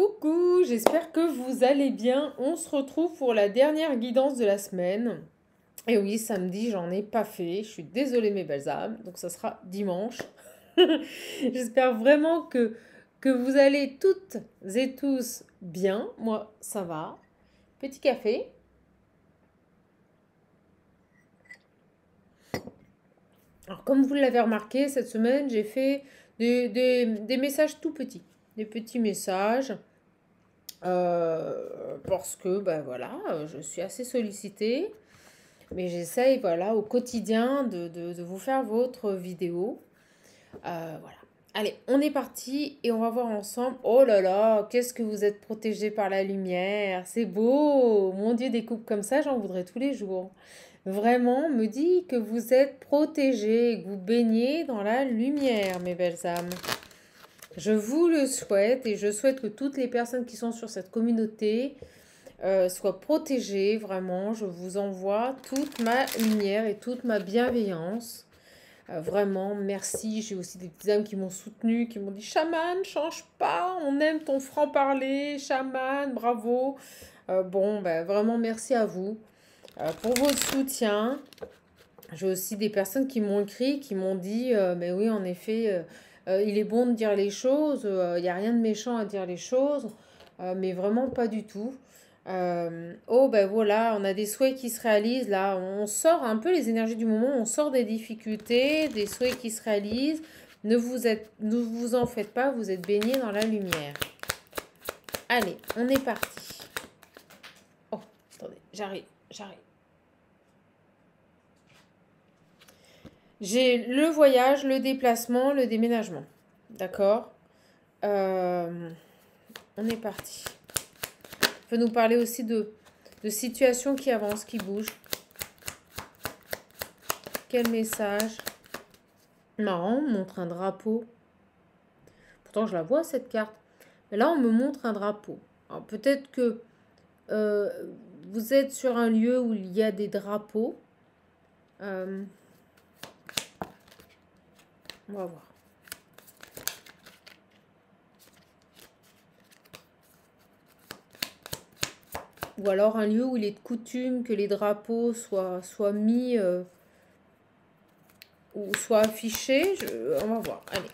Coucou, j'espère que vous allez bien. On se retrouve pour la dernière guidance de la semaine. Et oui, samedi, j'en ai pas fait. Je suis désolée mes belles âmes. Donc ça sera dimanche. J'espère vraiment que vous allez toutes et tous bien. Moi, ça va. Petit café. Alors comme vous l'avez remarqué, cette semaine, j'ai fait des messages tout petits. Des petits messages. Parce que ben voilà, je suis assez sollicitée, mais j'essaye voilà au quotidien de vous faire votre vidéo. Voilà. Allez, on est parti et on va voir ensemble. Oh là là, qu'est-ce que vous êtes protégé par la lumière. C'est beau. Mon Dieu, des coupes comme ça, j'en voudrais tous les jours. Vraiment, me dit que vous êtes protégés, que vous baignez dans la lumière, mes belles âmes. Je vous le souhaite et je souhaite que toutes les personnes qui sont sur cette communauté soient protégées, vraiment. Je vous envoie toute ma lumière et toute ma bienveillance. Vraiment, merci. J'ai aussi des petites âmes qui m'ont soutenue, qui m'ont dit Chaman, change pas, on aime ton franc-parler, Chaman, bravo. Bon, ben, vraiment, merci à vous pour votre soutien. J'ai aussi des personnes qui m'ont écrit, qui m'ont dit mais oui, en effet, il est bon de dire les choses, il n'y a rien de méchant à dire les choses, mais vraiment pas du tout. Oh ben voilà, on a des souhaits qui se réalisent là, on sort un peu les énergies du moment, on sort des difficultés, des souhaits qui se réalisent. Ne vous en faites pas, vous êtes baignés dans la lumière. Allez, on est parti. Oh, attendez, j'arrive. J'ai le voyage, le déplacement, le déménagement. D'accord. On est parti. On peut nous parler aussi de situations qui avancent, qui bougent. Quel message? Marrant, on me montre un drapeau. Pourtant, je la vois, cette carte. Mais là, on me montre un drapeau. Alors, peut-être que vous êtes sur un lieu où il y a des drapeaux. On va voir. Ou alors un lieu où il est de coutume que les drapeaux soient mis ou soient affichés. On va voir. Allez.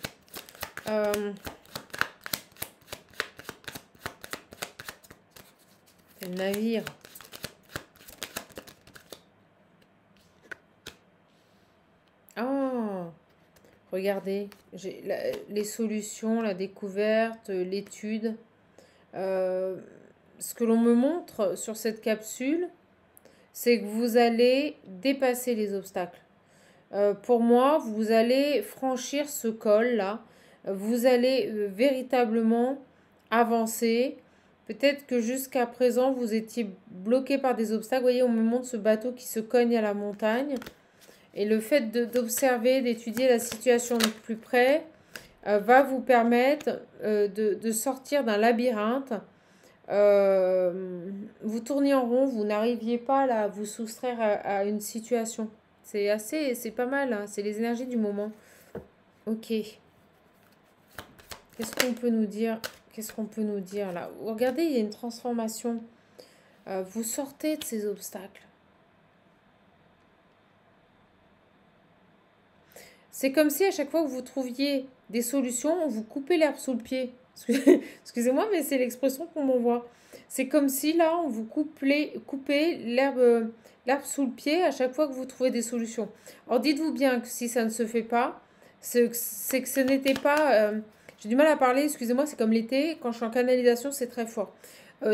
Le navire. Ah, regardez, j'ai les solutions, la découverte, l'étude. Ce que l'on me montre sur cette capsule, c'est que vous allez dépasser les obstacles. Pour moi, vous allez franchir ce col-là. Vous allez véritablement avancer. Peut-être que jusqu'à présent, vous étiez bloqué par des obstacles. Vous voyez, on me montre ce bateau qui se cogne à la montagne. Et le fait d'observer, d'étudier la situation de plus près va vous permettre de sortir d'un labyrinthe. Vous tourniez en rond, vous n'arriviez pas là, à vous soustraire à une situation. C'est pas mal, hein, c'est les énergies du moment. Ok. Qu'est-ce qu'on peut nous dire? Qu'est-ce qu'on peut nous dire là? Regardez, il y a une transformation. Vous sortez de ces obstacles. C'est comme si à chaque fois que vous trouviez des solutions, on vous coupait l'herbe sous le pied. Excusez-moi, mais c'est l'expression qu'on m'envoie. C'est comme si là, on vous coupait l'herbe sous le pied à chaque fois que vous trouvez des solutions. Alors dites-vous bien que si ça ne se fait pas, c'est que ce n'était pas... j'ai du mal à parler, excusez-moi, c'est comme l'été, quand je suis en canalisation, c'est très fort.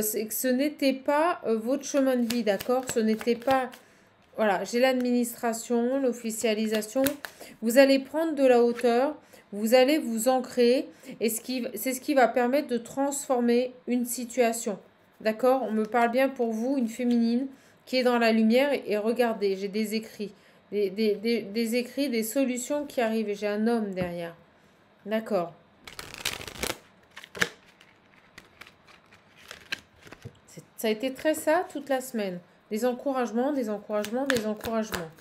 C'est que ce n'était pas votre chemin de vie, d'accord? Ce n'était pas... Voilà, j'ai l'administration, l'officialisation. Vous allez prendre de la hauteur, vous allez vous ancrer et c'est ce qui va permettre de transformer une situation. D'accord? On me parle bien pour vous, une féminine qui est dans la lumière et regardez, j'ai des écrits. Des écrits, des solutions qui arrivent et j'ai un homme derrière. D'accord. Ça a été très ça toute la semaine. Des encouragements, des encouragements, des encouragements.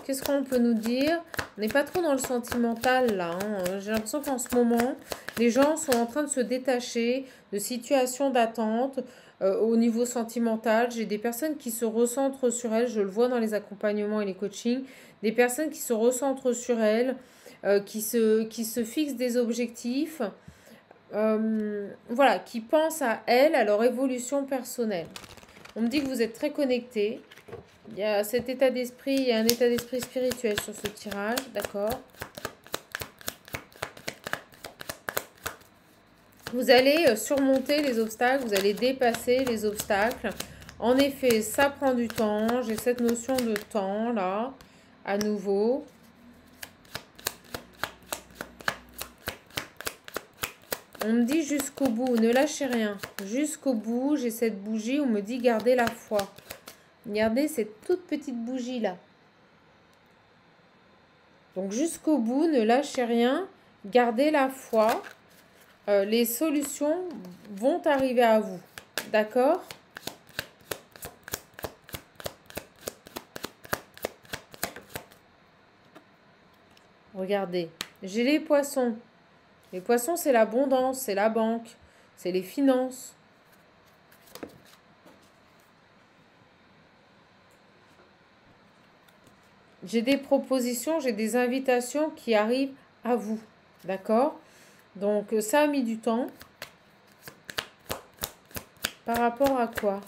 Qu'est-ce qu'on peut nous dire? On n'est pas trop dans le sentimental là. Hein. J'ai l'impression qu'en ce moment, Les gens sont en train de se détacher de situations d'attente au niveau sentimental. J'ai des personnes qui se recentrent sur elles, je le vois dans les accompagnements et les coachings, des personnes qui se recentrent sur elles, qui se fixent des objectifs, voilà, qui pensent à elles, à leur évolution personnelle. On me dit que vous êtes très connectés. Il y a cet état d'esprit, il y a un état d'esprit spirituel sur ce tirage, d'accord? Vous allez surmonter les obstacles, vous allez dépasser les obstacles. En effet, ça prend du temps. J'ai cette notion de temps, là, à nouveau. On me dit jusqu'au bout, ne lâchez rien. Jusqu'au bout, j'ai cette bougie, on me dit gardez la foi. Regardez cette toute petite bougie-là. Donc jusqu'au bout, ne lâchez rien, gardez la foi. Les solutions vont arriver à vous. D'accord? Regardez, j'ai les poissons. Les poissons, c'est l'abondance, c'est la banque, c'est les finances. J'ai des propositions, j'ai des invitations qui arrivent à vous. D'accord? Donc, ça a mis du temps. Par rapport à quoi?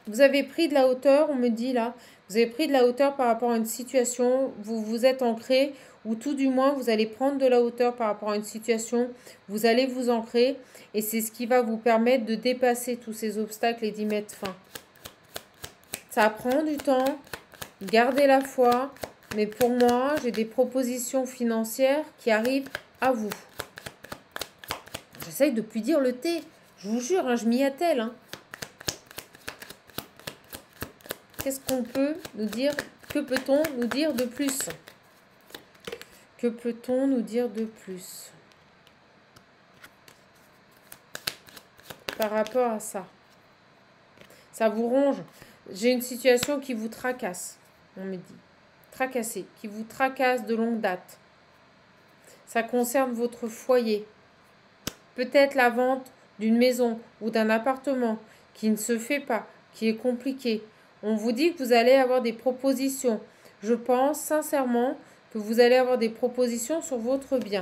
Vous avez pris de la hauteur, on me dit là. Vous avez pris de la hauteur par rapport à une situation. Vous vous êtes ancré, ou tout du moins, vous allez prendre de la hauteur par rapport à une situation. Vous allez vous ancrer. Et c'est ce qui va vous permettre de dépasser tous ces obstacles et d'y mettre fin. Ça prend du temps. Gardez la foi. Mais pour moi, j'ai des propositions financières qui arrivent à vous. J'essaye de plus dire le thé. Je vous jure, hein, je m'y attelle. Hein. Qu'est-ce qu'on peut nous dire? Que peut-on nous dire de plus? Que peut-on nous dire de plus par rapport à ça? Ça vous ronge. J'ai une situation qui vous tracasse, on me dit. Tracassé, qui vous tracasse de longue date. Ça concerne votre foyer. Peut-être la vente d'une maison ou d'un appartement qui ne se fait pas, qui est compliqué. On vous dit que vous allez avoir des propositions. Je pense sincèrement que vous allez avoir des propositions sur votre bien.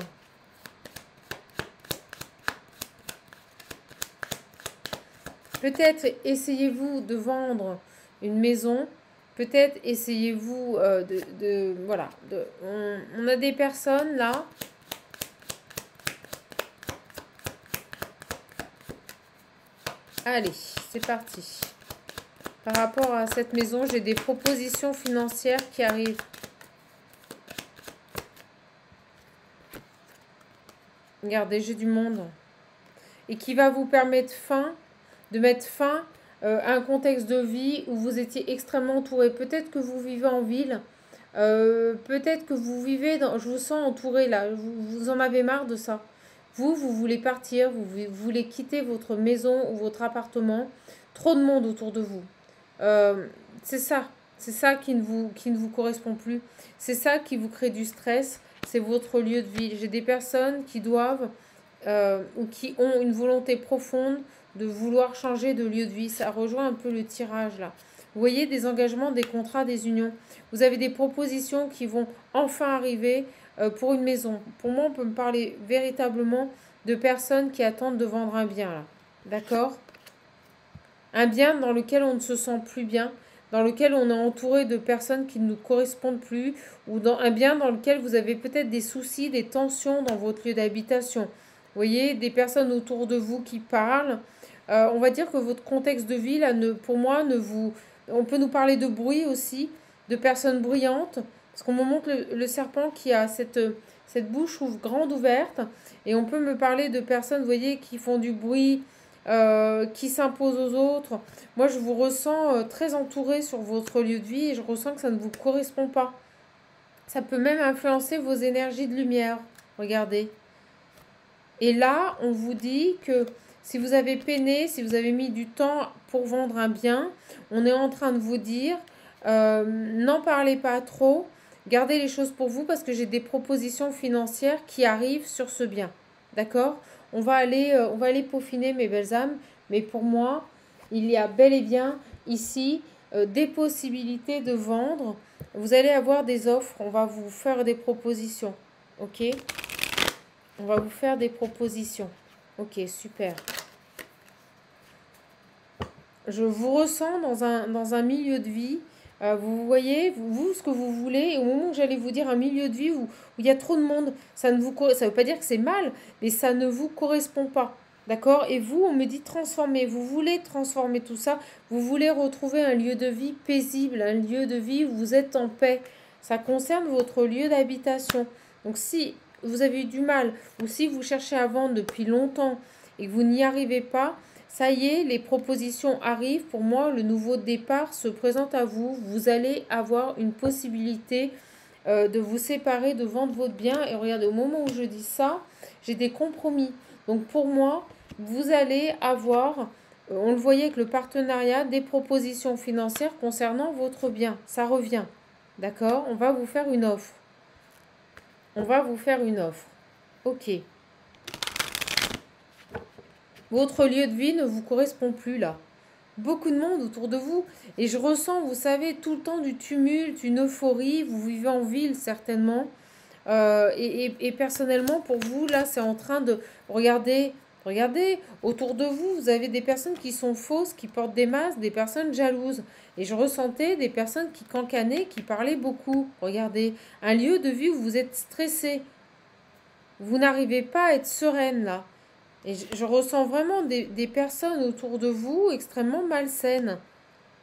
Peut-être essayez-vous de vendre une maison. Peut-être essayez-vous voilà. On a des personnes là. Allez, c'est parti. Par rapport à cette maison, j'ai des propositions financières qui arrivent. Regardez, j'ai du monde. Et qui va vous permettre de mettre fin à un contexte de vie où vous étiez extrêmement entouré. Peut-être que vous vivez en ville. Peut-être que vous vivez dans... Je vous sens entouré là. Vous en avez marre de ça. Vous voulez partir. Vous voulez quitter votre maison ou votre appartement. Trop de monde autour de vous. C'est ça. C'est ça qui ne vous correspond plus. C'est ça qui vous crée du stress. C'est votre lieu de vie. J'ai des personnes qui doivent ou qui ont une volonté profonde de vouloir changer de lieu de vie. Ça rejoint un peu le tirage là. Vous voyez, des engagements, des contrats, des unions. Vous avez des propositions qui vont enfin arriver pour une maison. Pour moi, on peut me parler véritablement de personnes qui attendent de vendre un bien là. D'accord? Un bien dans lequel on ne se sent plus bien, dans lequel on est entouré de personnes qui ne nous correspondent plus, ou dans un bien dans lequel vous avez peut-être des soucis, des tensions dans votre lieu d'habitation. Vous voyez, des personnes autour de vous qui parlent. On va dire que votre contexte de vie, là, pour moi, ne vous... On peut nous parler de bruit aussi, de personnes bruyantes, parce qu'on me montre le serpent qui a cette bouche grande ouverte, et on peut me parler de personnes, vous voyez, qui font du bruit, qui s'imposent aux autres. Moi, je vous ressens très entouré sur votre lieu de vie, et je ressens que ça ne vous correspond pas. Ça peut même influencer vos énergies de lumière. Regardez. Et là, on vous dit que si vous avez peiné, si vous avez mis du temps pour vendre un bien, on est en train de vous dire, n'en parlez pas trop, gardez les choses pour vous parce que j'ai des propositions financières qui arrivent sur ce bien. D'accord? On va aller peaufiner, mes belles âmes. Mais pour moi, il y a bel et bien ici des possibilités de vendre. Vous allez avoir des offres. On va vous faire des propositions. Ok? On va vous faire des propositions. Ok, super. Je vous ressens dans un milieu de vie. Vous voyez, vous, ce que vous voulez. Et au moment où j'allais vous dire un milieu de vie où il y a trop de monde, ça ne veut pas dire que c'est mal, mais ça ne vous correspond pas. D'accord? Et vous, on me dit transformer. Vous voulez transformer tout ça. Vous voulez retrouver un lieu de vie paisible, un lieu de vie où vous êtes en paix. Ça concerne votre lieu d'habitation. Donc si vous avez eu du mal ou si vous cherchez à vendre depuis longtemps et que vous n'y arrivez pas, ça y est, les propositions arrivent. Pour moi, le nouveau départ se présente à vous. Vous allez avoir une possibilité de vous séparer, de vendre votre bien. Et regardez, au moment où je dis ça, j'ai des compromis. Donc pour moi, vous allez avoir, on le voyait avec le partenariat, des propositions financières concernant votre bien. Ça revient. D'accord? On va vous faire une offre. On va vous faire une offre. Ok. Votre lieu de vie ne vous correspond plus là. Beaucoup de monde autour de vous. Et je ressens, vous savez, tout le temps du tumulte, une euphorie. Vous vivez en ville certainement. Et personnellement, pour vous, là, c'est en train de... Regardez, autour de vous, vous avez des personnes qui sont fausses, qui portent des masques, des personnes jalouses. Et je ressentais des personnes qui cancanaient, qui parlaient beaucoup. Regardez, un lieu de vie où vous êtes stressé. Vous n'arrivez pas à être sereine, là. Et je ressens vraiment des personnes autour de vous extrêmement malsaines.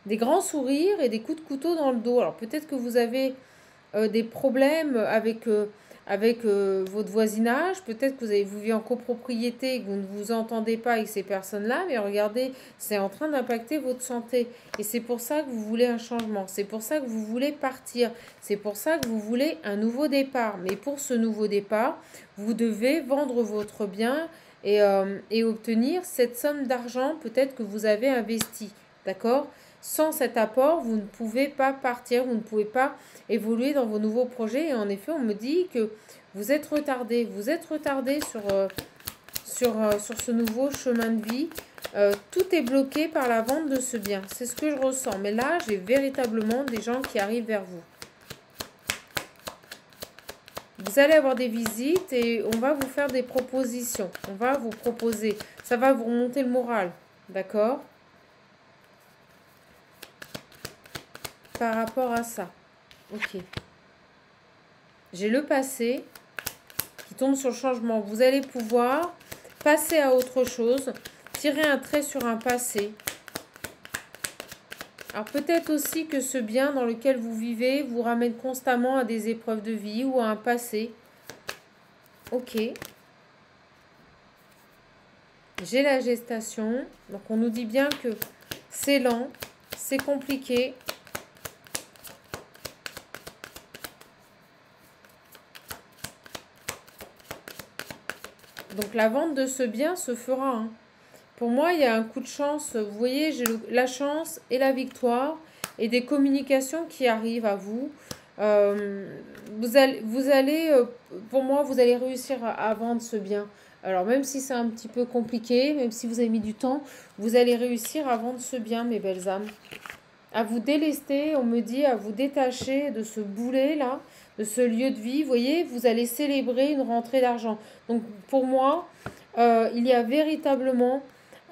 Des grands sourires et des coups de couteau dans le dos. Alors peut-être que vous avez des problèmes avec votre voisinage. Peut-être que vous vivez en copropriété et que vous ne vous entendez pas avec ces personnes-là. Mais regardez, c'est en train d'impacter votre santé. Et c'est pour ça que vous voulez un changement. C'est pour ça que vous voulez partir. C'est pour ça que vous voulez un nouveau départ. Mais pour ce nouveau départ, vous devez vendre votre bien et obtenir cette somme d'argent peut-être que vous avez investi. D'accord? Sans cet apport, vous ne pouvez pas partir, vous ne pouvez pas évoluer dans vos nouveaux projets. Et en effet, on me dit que vous êtes retardé. Vous êtes retardé sur ce nouveau chemin de vie. Tout est bloqué par la vente de ce bien. C'est ce que je ressens. Mais là, j'ai véritablement des gens qui arrivent vers vous. Vous allez avoir des visites et on va vous faire des propositions. On va vous proposer. Ça va vous remonter le moral. D'accord? Par rapport à ça. Ok. J'ai le passé qui tombe sur le changement. Vous allez pouvoir passer à autre chose. Tirer un trait sur un passé. Alors peut-être aussi que ce bien dans lequel vous vivez vous ramène constamment à des épreuves de vie ou à un passé. Ok. J'ai la gestation. Donc on nous dit bien que c'est lent, c'est compliqué. Donc la vente de ce bien se fera. Hein. Pour moi, il y a un coup de chance. Vous voyez, j'ai la chance et la victoire et des communications qui arrivent à vous. Pour moi, vous allez réussir à vendre ce bien. Alors, même si c'est un petit peu compliqué, même si vous avez mis du temps, vous allez réussir à vendre ce bien, mes belles âmes. À vous délester, on me dit, à vous détacher de ce boulet-là, de ce lieu de vie. Vous voyez, vous allez célébrer une rentrée d'argent. Donc, pour moi, il y a véritablement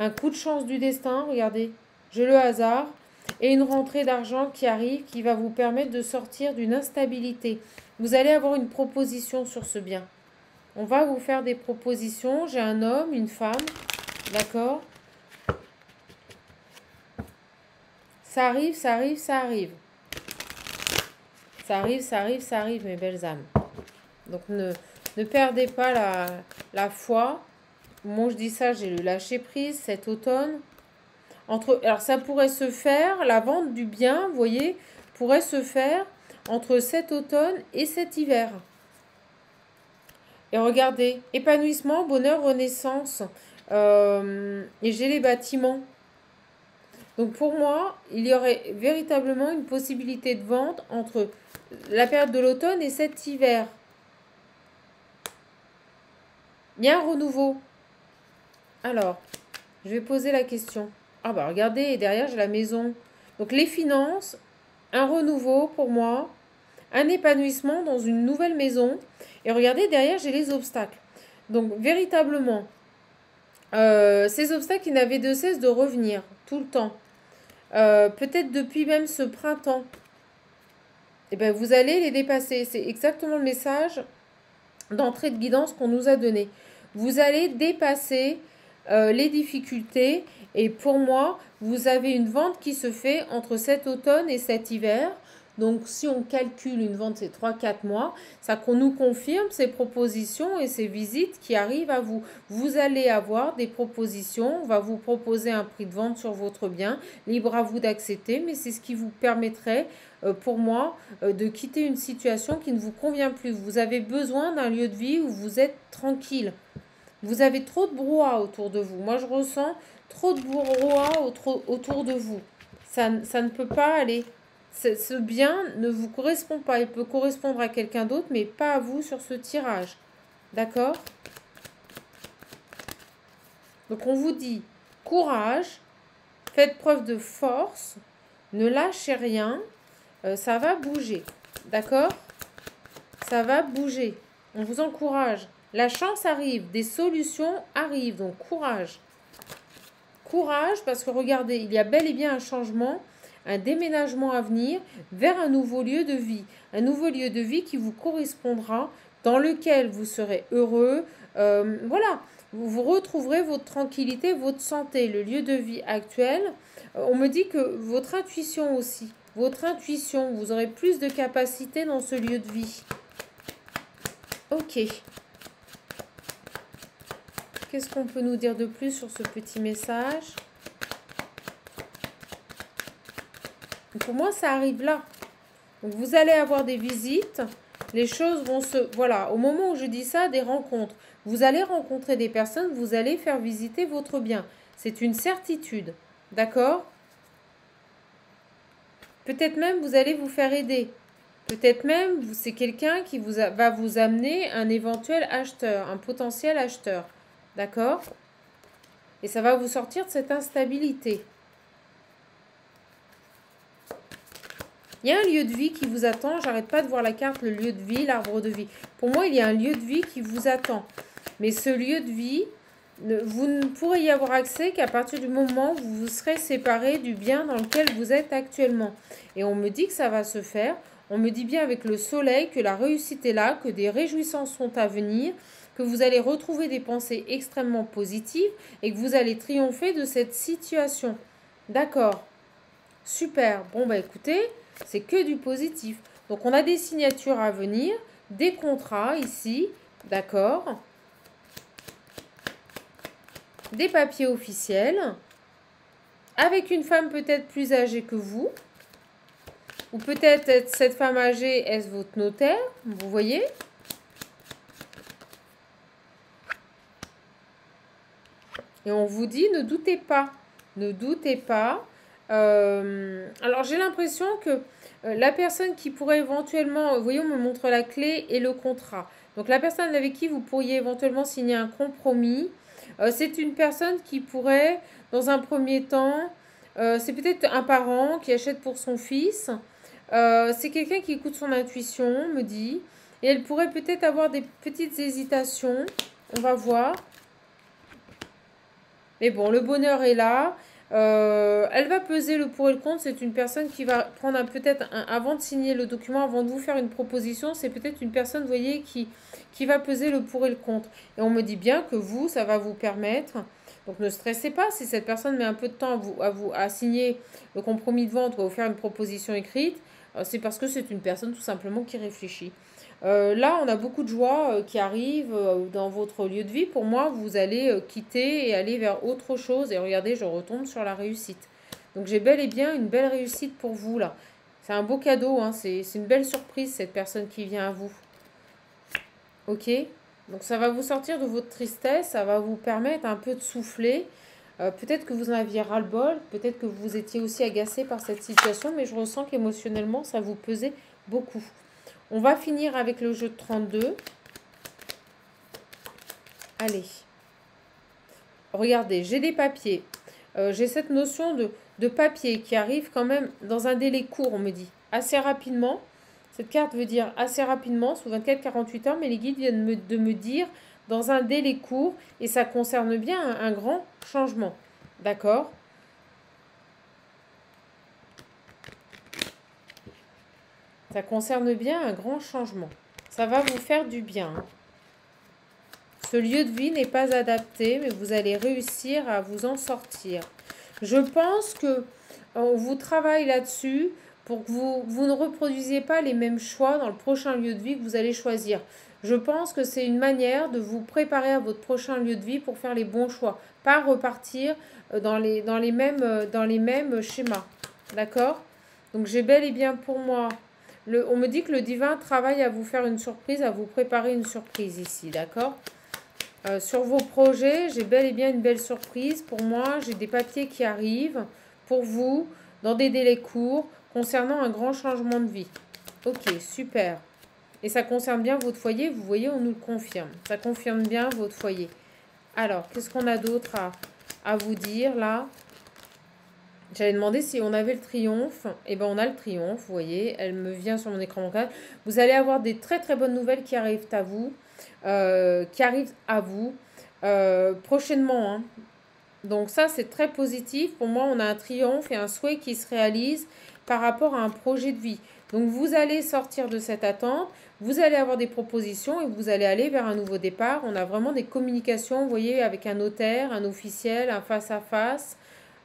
un coup de chance du destin, regardez, j'ai le hasard, et une rentrée d'argent qui arrive, qui va vous permettre de sortir d'une instabilité. Vous allez avoir une proposition sur ce bien. On va vous faire des propositions. J'ai un homme, une femme, d'accord? Ça arrive, ça arrive, ça arrive. Ça arrive, ça arrive, ça arrive, mes belles âmes. Donc ne perdez pas la foi. Moi, je dis ça, j'ai le lâcher prise cet automne. Alors, ça pourrait se faire, la vente du bien, vous voyez, pourrait se faire entre cet automne et cet hiver. Et regardez, épanouissement, bonheur, renaissance. Et j'ai les bâtiments. Donc, pour moi, il y aurait véritablement une possibilité de vente entre la période de l'automne et cet hiver. Il y a un renouveau. Alors, je vais poser la question. Ah bah regardez, derrière j'ai la maison. Donc les finances, un renouveau pour moi, un épanouissement dans une nouvelle maison. Et regardez, derrière j'ai les obstacles. Donc véritablement, ces obstacles, ils n'avaient de cesse de revenir tout le temps. Peut-être depuis même ce printemps. Et ben vous allez les dépasser. C'est exactement le message d'entrée de guidance qu'on nous a donné. Vous allez dépasser les difficultés. Et pour moi, vous avez une vente qui se fait entre cet automne et cet hiver. Donc, si on calcule une vente, c'est 3-4 mois, ça qu'on nous confirme ces propositions et ces visites qui arrivent à vous. Vous allez avoir des propositions, on va vous proposer un prix de vente sur votre bien, libre à vous d'accepter, mais c'est ce qui vous permettrait, pour moi, de quitter une situation qui ne vous convient plus. Vous avez besoin d'un lieu de vie où vous êtes tranquille. Vous avez trop de brouhaha autour de vous. Moi, je ressens trop de brouhaha autour de vous. Ça ne peut pas aller. Ce bien ne vous correspond pas. Il peut correspondre à quelqu'un d'autre, mais pas à vous sur ce tirage. D'accord? Donc, on vous dit courage, faites preuve de force, ne lâchez rien, ça va bouger. D'accord? Ça va bouger. On vous encourage. La chance arrive, des solutions arrivent, donc courage. Courage parce que regardez, il y a bel et bien un changement, un déménagement à venir vers un nouveau lieu de vie. Un nouveau lieu de vie qui vous correspondra, dans lequel vous serez heureux. Voilà, vous retrouverez votre tranquillité, votre santé, le lieu de vie actuel. On me dit que votre intuition aussi, votre intuition, vous aurez plus de capacité dans ce lieu de vie. Ok. Qu'est-ce qu'on peut nous dire de plus sur ce petit message? Pour moi, ça arrive là. Donc, vous allez avoir des visites. Les choses vont se... Voilà, au moment où je dis ça, des rencontres. Vous allez rencontrer des personnes, vous allez faire visiter votre bien. C'est une certitude. D'accord? Peut-être même, vous allez vous faire aider. Peut-être même, c'est quelqu'un qui va vous amener un éventuel acheteur, un potentiel acheteur. D'accord? Et ça va vous sortir de cette instabilité. Il y a un lieu de vie qui vous attend. J'arrête pas de voir la carte, le lieu de vie, l'arbre de vie. Pour moi, il y a un lieu de vie qui vous attend. Mais ce lieu de vie, vous ne pourrez y avoir accès qu'à partir du moment où vous vous serez séparé du bien dans lequel vous êtes actuellement. Et on me dit que ça va se faire. On me dit bien avec le soleil que la réussite est là, que des réjouissances sont à venir, que vous allez retrouver des pensées extrêmement positives et que vous allez triompher de cette situation. D'accord? Super. Bon, bah écoutez, c'est que du positif. Donc, on a des signatures à venir, des contrats ici, d'accord? Des papiers officiels, avec une femme peut-être plus âgée que vous, ou peut-être cette femme âgée, est-ce votre notaire? Vous voyez? Et on vous dit, ne doutez pas. Ne doutez pas. Alors, j'ai l'impression que la personne qui pourrait éventuellement... Vous voyez, on me montre la clé et le contrat. Donc, la personne avec qui vous pourriez éventuellement signer un compromis, c'est une personne qui pourrait, dans un premier temps... c'est peut-être un parent qui achète pour son fils. C'est quelqu'un qui écoute son intuition, me dit. Et elle pourrait peut-être avoir des petites hésitations. On va voir. Mais bon, le bonheur est là. Elle va peser le pour et le contre. C'est une personne qui va prendre avant de signer le document, avant de vous faire une proposition, c'est peut-être une personne, vous voyez, qui va peser le pour et le contre. Et on me dit bien que vous, ça va vous permettre. Donc ne stressez pas si cette personne met un peu de temps à signer le compromis de vente ou à vous faire une proposition écrite. C'est parce que c'est une personne tout simplement qui réfléchit. Là, on a beaucoup de joie qui arrive dans votre lieu de vie. Pour moi, vous allez quitter et aller vers autre chose. Et regardez, je retombe sur la réussite. Donc, j'ai bel et bien une belle réussite pour vous, là. C'est un beau cadeau, hein. C'est une belle surprise, cette personne qui vient à vous. Ok? Donc, ça va vous sortir de votre tristesse. Ça va vous permettre un peu de souffler. Peut-être que vous en aviez ras-le-bol. Peut-être que vous étiez aussi agacé par cette situation. Mais je ressens qu'émotionnellement, ça vous pesait beaucoup. On va finir avec le jeu de 32. Allez. Regardez, j'ai des papiers. J'ai cette notion de papier qui arrive quand même dans un délai court, on me dit. Assez rapidement. Cette carte veut dire assez rapidement, sous 24-48 heures, mais les guides viennent de me dire dans un délai court, et ça concerne bien un grand changement. D'accord? Ça concerne bien un grand changement. Ça va vous faire du bien. Ce lieu de vie n'est pas adapté, mais vous allez réussir à vous en sortir. Je pense que on vous travaille là-dessus pour que vous ne reproduisiez pas les mêmes choix dans le prochain lieu de vie que vous allez choisir. Je pense que c'est une manière de vous préparer à votre prochain lieu de vie pour faire les bons choix. Pas repartir dans les mêmes schémas. D'accord? Donc j'ai bel et bien pour moi... on me dit que le divin travaille à vous faire une surprise, à vous préparer une surprise ici. D'accord? Sur vos projets, j'ai bel et bien une belle surprise. Pour moi, j'ai des papiers qui arrivent pour vous dans des délais courts concernant un grand changement de vie. Ok, super. Et ça concerne bien votre foyer. Vous voyez, on nous le confirme. Ça confirme bien votre foyer. Alors, qu'est-ce qu'on a d'autre à vous dire là? J'avais demandé si on avait le triomphe. Eh bien, on a le triomphe, vous voyez. Elle me vient sur mon écran mental. Vous allez avoir des très très bonnes nouvelles qui arrivent à vous. Prochainement. Hein. Donc ça, c'est très positif. Pour moi, on a un triomphe et un souhait qui se réalise par rapport à un projet de vie. Donc vous allez sortir de cette attente, vous allez avoir des propositions et vous allez aller vers un nouveau départ. On a vraiment des communications, vous voyez, avec un notaire, un officiel, un face-à-face.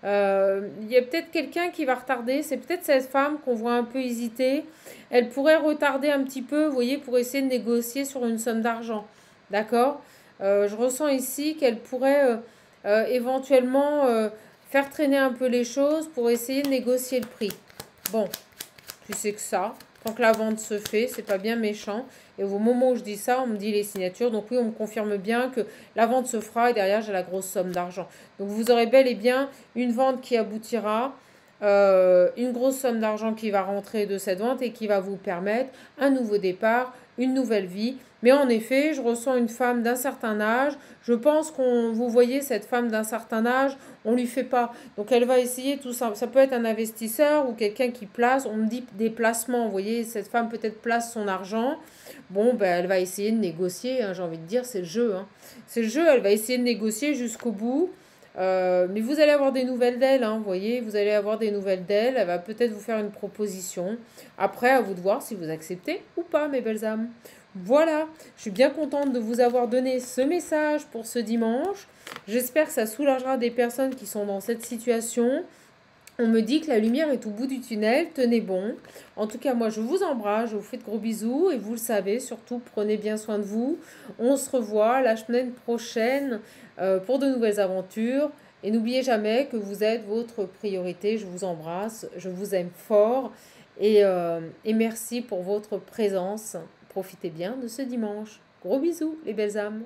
Il y a peut-être quelqu'un qui va retarder. C'est peut-être cette femme qu'on voit un peu hésiter. Elle pourrait retarder un petit peu, vous voyez, pour essayer de négocier sur une somme d'argent. D'accord? Je ressens ici qu'elle pourrait éventuellement faire traîner un peu les choses pour essayer de négocier le prix. Bon, tu sais que ça, tant que la vente se fait, c'est pas bien méchant. Et au moment où je dis ça, on me dit les signatures. Donc oui, on me confirme bien que la vente se fera et derrière, j'ai la grosse somme d'argent. Donc vous aurez bel et bien une vente qui aboutira, une grosse somme d'argent qui va rentrer de cette vente et qui va vous permettre un nouveau départ, une nouvelle vie. Mais en effet, je ressens une femme d'un certain âge. Je pense vous voyez cette femme d'un certain âge, on lui fait pas. Donc elle va essayer tout ça. Ça peut être un investisseur ou quelqu'un qui place. On me dit des placements. Vous voyez, cette femme peut-être place son argent. Bon, ben, elle va essayer de négocier, hein, j'ai envie de dire, c'est le jeu. Hein. C'est le jeu, elle va essayer de négocier jusqu'au bout. Mais vous allez avoir des nouvelles d'elle, hein, vous voyez, vous allez avoir des nouvelles d'elle. Elle va peut-être vous faire une proposition. Après, à vous de voir si vous acceptez ou pas, mes belles âmes. Voilà, je suis bien contente de vous avoir donné ce message pour ce dimanche. J'espère que ça soulagera des personnes qui sont dans cette situation. On me dit que la lumière est au bout du tunnel, tenez bon. En tout cas, moi, je vous embrasse, je vous fais de gros bisous. Et vous le savez, surtout, prenez bien soin de vous. On se revoit la semaine prochaine pour de nouvelles aventures. Et n'oubliez jamais que vous êtes votre priorité. Je vous embrasse, je vous aime fort. Et merci pour votre présence. Profitez bien de ce dimanche. Gros bisous, les belles âmes.